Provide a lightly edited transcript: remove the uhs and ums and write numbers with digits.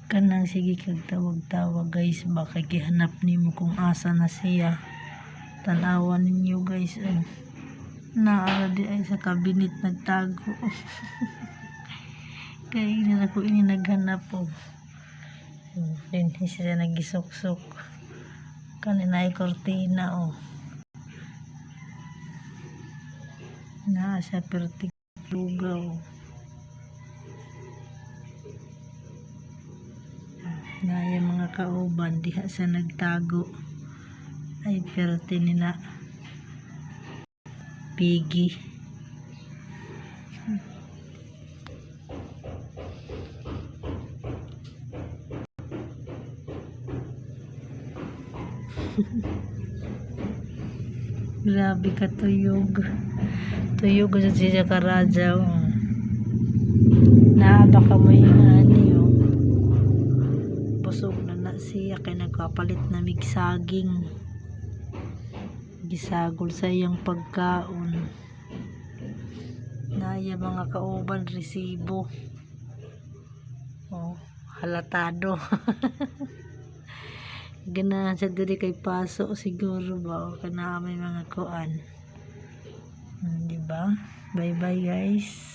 Kanang sige kag tawag-tawag guys, baka gihanap nimo kung asa na siya. Tanawan ninyo guys, naara di ay sa kabinet nagtago. Kaya na ko ini naghanap din siya nagisok-sok kanina ay kortina na sa pertik lugaw. Na yung mga kauban diha sa nagtago ay perte nila pigi. Grabe ka tuyog sa siya karaja na baka mo yung busog na siya kay nagpapalit na migsaging gisagol sa iyang pagkaon na yung mga kauban resibo halatado. Ganahan sa diri kay paso siguro ba kana may mga kuan, diba? Bye bye guys.